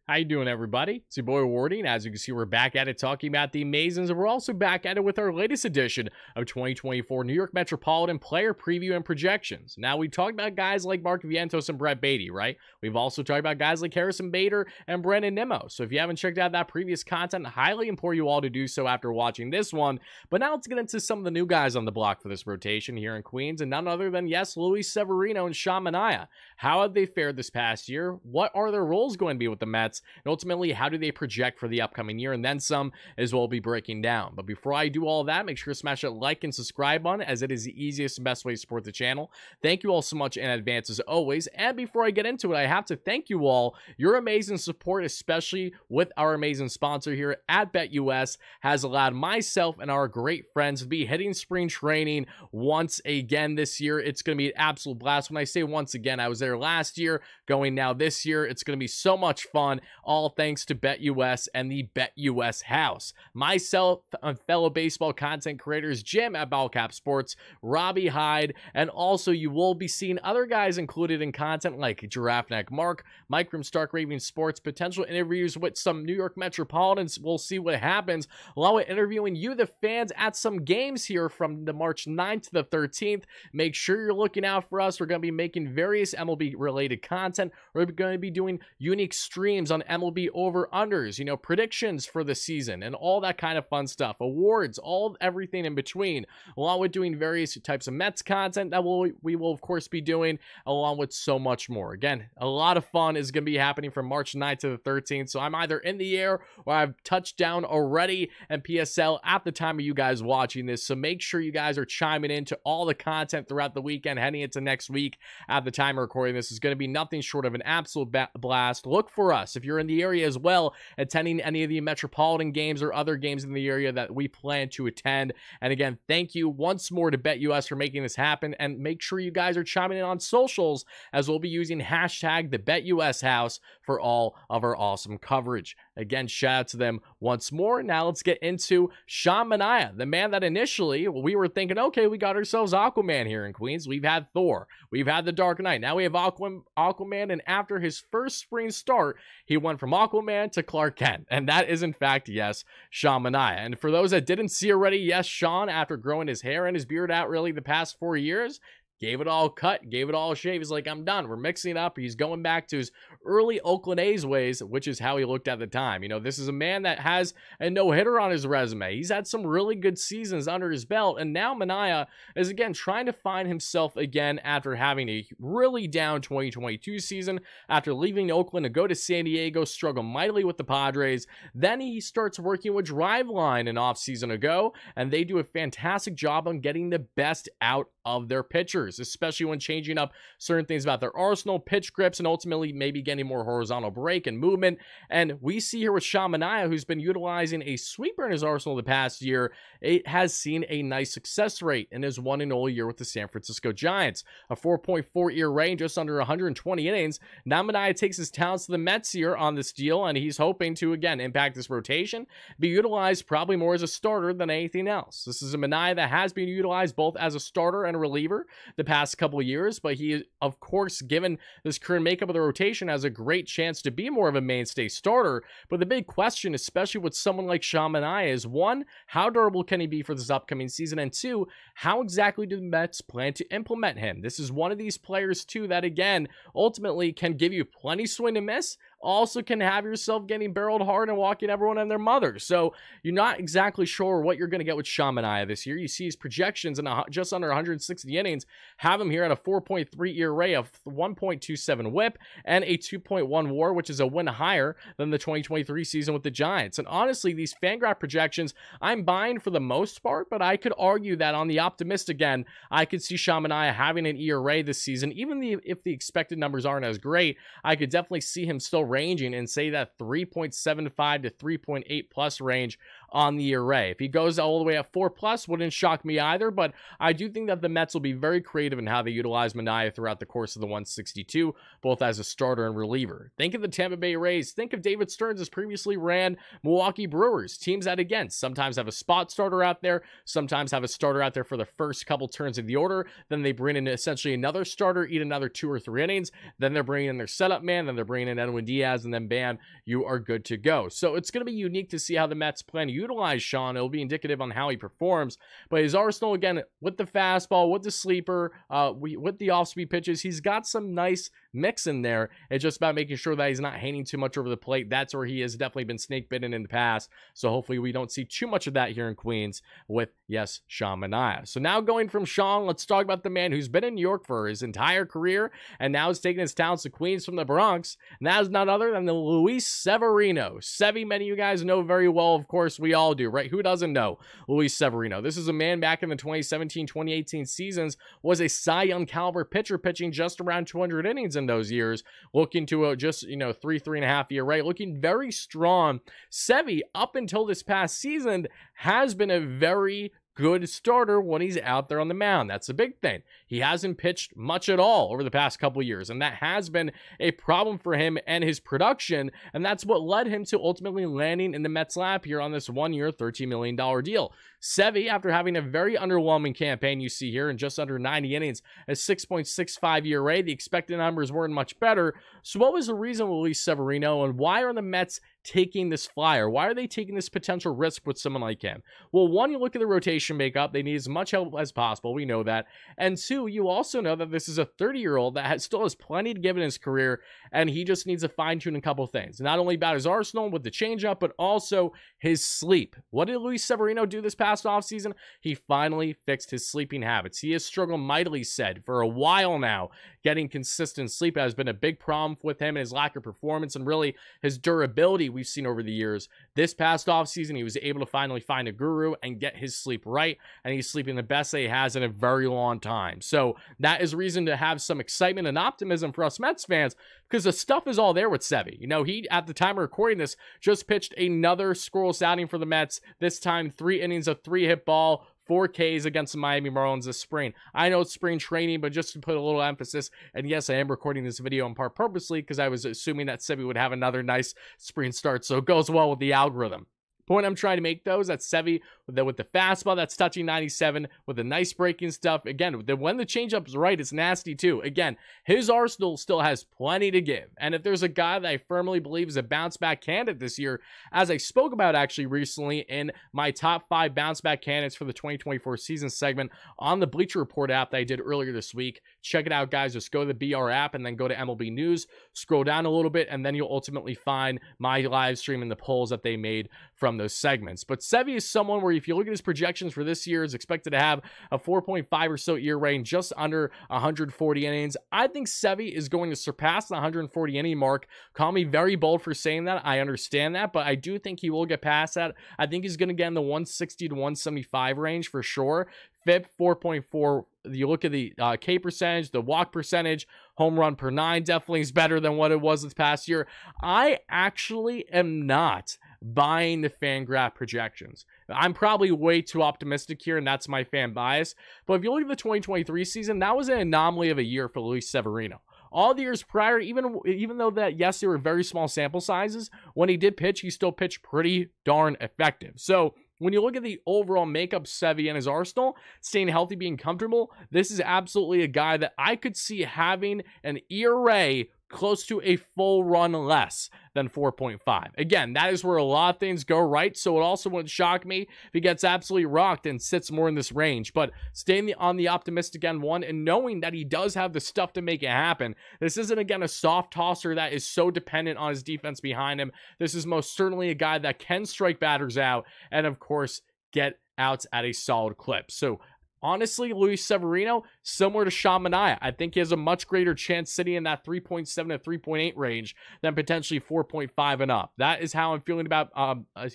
How you doing, everybody? It's your boy Wardy, and as you can see, we're back at it talking about the Amazons, and we're also back at it with our latest edition of 2024 New York Metropolitan Player Preview and Projections. Now, we talked about guys like Mark Vientos and Brett Beatty, right? We've also talked about guys like Harrison Bader and Brandon Nimmo. So if you haven't checked out that previous content, I highly implore you all to do so after watching this one. But now let's get into some of the new guys on the block for this rotation here in Queens, and none other than, yes, Luis Severino and Sean Manaea. How have they fared this past year? What are their roles going to be with the Mets? And ultimately, how do they project for the upcoming year? And then some is what we'll be breaking down. But before I do all that, make sure to smash that like and subscribe button, as it is the easiest and best way to support the channel. Thank you all so much in advance as always. And before I get into it, I have to thank you all. Your amazing support, especially with our amazing sponsor here at BetUS, has allowed myself and our great friends to be hitting spring training once again this year. It's going to be an absolute blast. When I say once again, I was there last year, going now this year. It's going to be so much fun, all thanks to BetUS and the BetUS house. Myself and fellow baseball content creators Jim at Ballcap Sports, Robbie Hyde, and also you will be seeing other guys included in content like Giraffe Neck Mark, Mike from Stark Raving Sports, potential interviews with some New York Metropolitans. We'll see what happens, along with interviewing you, the fans, at some games here from the March 9th to the 13th. Make sure you're looking out for us. We're going to be making various MLB related content. We're going to be doing unique streams on MLB over-unders, you know, predictions for the season, and all that kind of fun stuff. Awards, everything in between, along with doing various types of Mets content that we will, of course, be doing, along with so much more. Again, a lot of fun is going to be happening from March 9th to the 13th, so I'm either in the air or I've touched down already and PSL at the time of you guys watching this, so make sure you guys are chiming into all the content throughout the weekend, heading into next week. At the time of recording this, is going to be nothing short of an absolute blast. Look for us if you're in the area as well, attending any of the Metropolitan games or other games in the area that we plan to attend. And again, thank you once more to BetUS for making this happen, and make sure you guys are chiming in on socials, as we'll be using hashtag the BetUS house for all of our awesome coverage. Again, shout out to them once more. Now let's get into Sean Manaea, the man that initially we were thinking, okay, we got ourselves Aquaman here in Queens. We've had Thor, we've had the Dark Knight, now we have Aquaman, and after his first spring start, he went from Aquaman to Clark Kent, and that is in fact, yes, Sean Manaea. And for those that didn't see already, yes, Sean, after growing his hair and his beard out really the past 4 years, gave it all a cut, gave it all a shave. He's like, I'm done. We're mixing it up. He's going back to his early Oakland A's ways, which is how he looked at the time. You know, this is a man that has a no-hitter on his resume. He's had some really good seasons under his belt, and now Manaea is, again, trying to find himself again after having a really down 2022 season, after leaving Oakland to go to San Diego, struggle mightily with the Padres. Then he starts working with Driveline an offseason ago, and they do a fantastic job on getting the best out of their pitchers, especially when changing up certain things about their arsenal, pitch grips, and ultimately maybe getting more horizontal break and movement. And we see here with Sean Manaea, who's been utilizing a sweeper in his arsenal the past year, it has seen a nice success rate and has won an all year with the San Francisco Giants. A 4.4 ERA, just under 120 innings. Now Manaea takes his talents to the Mets here on this deal, and he's hoping to, again, impact this rotation, be utilized probably more as a starter than anything else. This is a Manaea that has been utilized both as a starter and a reliever the past couple of years, but he, of course, given this current makeup of the rotation, has a great chance to be more of a mainstay starter. But the big question, especially with someone like Sean Manaea, is one, how durable can he be for this upcoming season? And two, how exactly do the Mets plan to implement him? This is one of these players, too, that, again, ultimately can give you plenty swing and miss, also can have yourself getting barreled hard and walking everyone and their mother. So you're not exactly sure what you're going to get with Sean Manaea this year. You see his projections in just under 160 innings have him here at a 4.3 ERA, of 1.27 whip, and a 2.1 WAR, which is a win higher than the 2023 season with the Giants. And honestly, these Fangraph projections, I'm buying for the most part, but I could argue that on the optimistic end, I could see Sean Manaea having an ERA this season. Even if the expected numbers aren't as great, I could definitely see him still ranging and say that 3.75 to 3.8 plus range on the array. If he goes all the way at 4+, wouldn't shock me either, but I do think that the Mets will be very creative in how they utilize Manaea throughout the course of the 162, both as a starter and reliever. Think of the Tampa Bay Rays. Think of David Stearns as previously ran Milwaukee Brewers, teams that, again, sometimes have a spot starter out there, sometimes have a starter out there for the first couple turns of the order, then they bring in essentially another starter, eat another 2 or 3 innings, then they're bringing in their setup man, then they're bringing in Edwin Diaz, and then bam, you are good to go. So it's going to be unique to see how the Mets plan to utilize Sean. It'll be indicative on how he performs, but his arsenal, again, with the fastball, with the sleeper, with the off-speed pitches, he's got some nice mix in there. It's just about making sure that he's not hanging too much over the plate. That's where he has definitely been snake bitten in the past. So hopefully we don't see too much of that here in Queens with, yes, Sean Manaea. So now going from Sean, let's talk about the man who's been in New York for his entire career and now is taking his talents to Queens from the Bronx. And that is not other than the Luis Severino. Sevy, many of you guys know very well. Of course, we all do, right? Who doesn't know Luis Severino? This is a man back in the 2017-2018 seasons, was a Cy Young caliber pitcher, pitching just around 200 innings in those years, looking to just, 3.5 year rate, looking very strong. Sevy, up until this past season, has been a very good starter when he's out there on the mound. That's a big thing. He hasn't pitched much at all over the past couple of years, and that has been a problem for him and his production, and that's what led him to ultimately landing in the Mets' lap here on this 1-year, $13 million deal. Sevy, after having a very underwhelming campaign, you see here in just under 90 innings, a 6.65 ERA, the expected numbers weren't much better. So what was the reason with Luis Severino, and why are the Mets taking this flyer? Why are they taking this potential risk with someone like him? Well, one, you look at the rotation makeup. They need as much help as possible. We know that. And two, you also know that this is a 30-year-old that still has plenty to give in his career, and he just needs to fine-tune a couple things. Not only about his arsenal with the changeup, but also his sleep. What did Luis Severino do this past offseason? He finally fixed his sleeping habits. He has struggled mightily, said, for a while now. Getting consistent sleep has been a big problem with him, and his lack of performance and really his durability we've seen over the years. This past offseason, he was able to finally find a guru and get his sleep right, and he's sleeping the best that he has in a very long time. So that is reason to have some excitement and optimism for us Mets fans, because the stuff is all there with Sevy. He, at the time of recording this, just pitched another scoreless outing for the Mets, this time 3 innings of 3-hit ball, 4 Ks against the Miami Marlins this spring. I know it's spring training, but just to put a little emphasis, and yes, I am recording this video in part purposely because I was assuming that Sevy would have another nice spring start, so it goes well with the algorithm. Point I'm trying to make, though, is that Sevy, with the fastball that's touching 97, with the nice breaking stuff, again, when the changeup's right, it's nasty, too. Again, his arsenal still has plenty to give. And if there's a guy that I firmly believe is a bounce-back candidate this year, as I spoke about actually recently in my top 5 bounce-back candidates for the 2024 season segment on the Bleacher Report app that I did earlier this week. Check it out, guys. Just go to the BR app and then go to MLB News, scroll down a little bit, and then you'll ultimately find my live stream and the polls that they made from those segments. But Sevy is someone where, if you look at his projections for this year, is expected to have a 4.5 or so ERA and just under 140 innings. I think Sevy is going to surpass the 140 inning mark. Call me very bold for saying that. I understand that, but I do think he will get past that. I think he's going to get in the 160 to 175 range for sure. FIP 4.4. You look at the K percentage, the walk percentage, home run per 9 definitely is better than what it was this past year. I actually am not buying the FanGraph projections. I'm probably way too optimistic here, and that's my fan bias. But if you look at the 2023 season, that was an anomaly of a year for Luis Severino. All the years prior, even though that, yes, there were very small sample sizes, when he did pitch, he still pitched pretty darn effective. So when you look at the overall makeup, Sevy and his arsenal, staying healthy, being comfortable, this is absolutely a guy that I could see having an ERA close to a full run less than 4.5. Again, that is where a lot of things go right, so it also wouldn't shock me if he gets absolutely rocked and sits more in this range. But staying on the optimistic end one, and knowing that he does have the stuff to make it happen. This isn't, again, a soft tosser that is so dependent on his defense behind him. This is most certainly a guy that can strike batters out and, of course, get outs at a solid clip. So honestly, Luis Severino, similar to Sean Manaea, I think he has a much greater chance sitting in that 3.7 to 3.8 range than potentially 4.5 and up. That is how I'm feeling about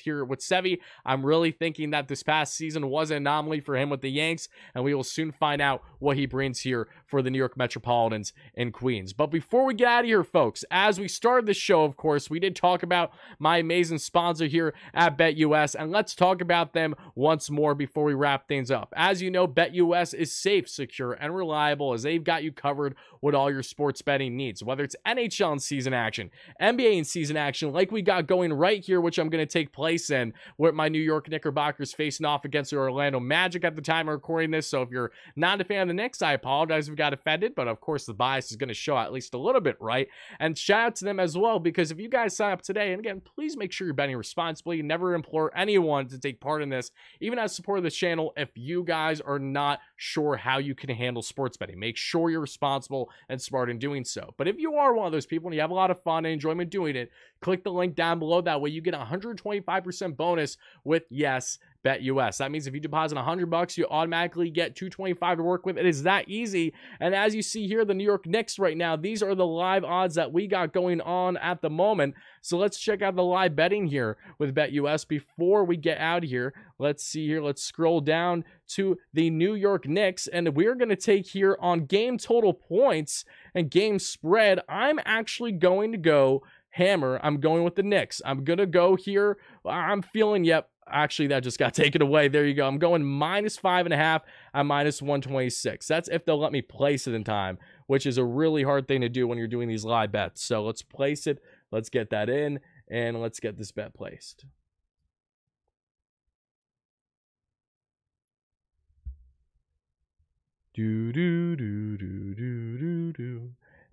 here with Sevy. I'm really thinking that this past season was an anomaly for him with the Yanks, and we will soon find out what he brings here for the New York Metropolitans in Queens. But before we get out of here, folks, as we started the show, of course, we did talk about my amazing sponsor here at BetUS, and let's talk about them once more before we wrap things up. As you know, BetUS is safe, secure, and reliable, as they've got you covered with all your sports betting needs, whether it's NHL in season action, NBA in season action, like we got going right here, which I'm going to take place in, with my New York Knickerbockers facing off against the Orlando Magic at the time of recording this. So if you're not a fan of the Knicks, I apologize if you got offended, but of course the bias is going to show at least a little bit, right? And shout out to them as well, because if you guys sign up today, and again, please make sure you're betting responsibly. Never implore anyone to take part in this, even as support of this channel, if you guys are not sure how you can handle sports betting. Make sure you're responsible and smart in doing so. But if you are one of those people and you have a lot of fun and enjoyment doing it, click the link down below. That way you get a 125% bonus with, yes, BetUS. That means if you deposit $100, you automatically get $225 to work with. It is that easy. And as you see here, the New York Knicks right now, these are the live odds that we got going on at the moment. So let's check out the live betting here with BetUS before we get out of here. Let's see here. Let's scroll down to the New York Knicks, and we're going to take here on game total points and game spread. I'm actually going to go hammer. I'm going with the Knicks. I'm going to go here. I'm feeling, yep. Actually, that just got taken away. There you go. I'm going -5.5 at -126. That's if they'll let me place it in time, which is a really hard thing to do when you're doing these live bets. So let's place it. Let's get that in, and let's get this bet placed.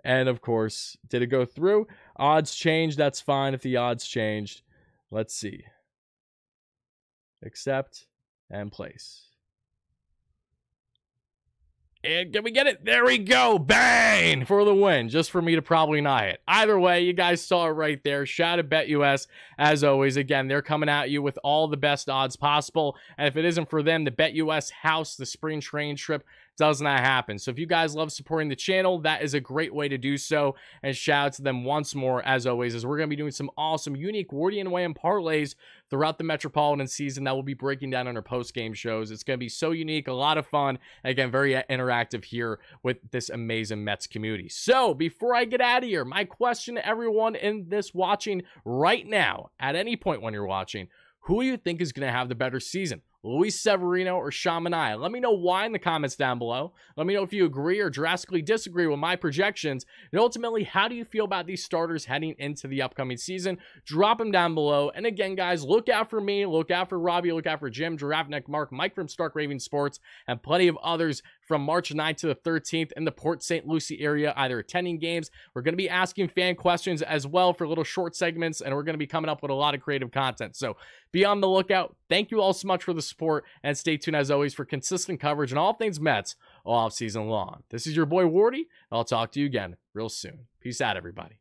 And of course, did it go through? Odds changed. That's fine if the odds changed. Let's see. Accept and place. And can we get it? There we go. Bang! For the win. Just for me to probably not hit. Either way, you guys saw it right there. Shout out to BetUS. As always, again, they're coming at you with all the best odds possible. And if it isn't for them, the BetUS house, the spring training trip, does not happen. So if you guys love supporting the channel, that is a great way to do so. And shout out to them once more, as always, as we're going to be doing some awesome, unique WardyNYM parlays throughout the Metropolitan season that we'll be breaking down on our post-game shows. It's going to be so unique, a lot of fun, and again, very interactive here with this amazing Mets community. So before I get out of here, my question to everyone in this watching right now, at any point when you're watching, who do you think is going to have the better season? Luis Severino or Manaea? Let me know why in the comments down below. Let me know if you agree or drastically disagree with my projections. And ultimately, how do you feel about these starters heading into the upcoming season? Drop them down below. And again, guys, look out for me, look out for Robbie, look out for Jim, Giraffe Neck Mark, Mike from Stark Raven Sports, and plenty of others from March 9th to the 13th in the Port St. Lucie area, either attending games. We're going to be asking fan questions as well for little short segments, and we're going to be coming up with a lot of creative content. So be on the lookout. Thank you all so much for the support, and stay tuned as always for consistent coverage on all things Mets all off season long. This is your boy Wardy. I'll talk to you again real soon. Peace out, everybody.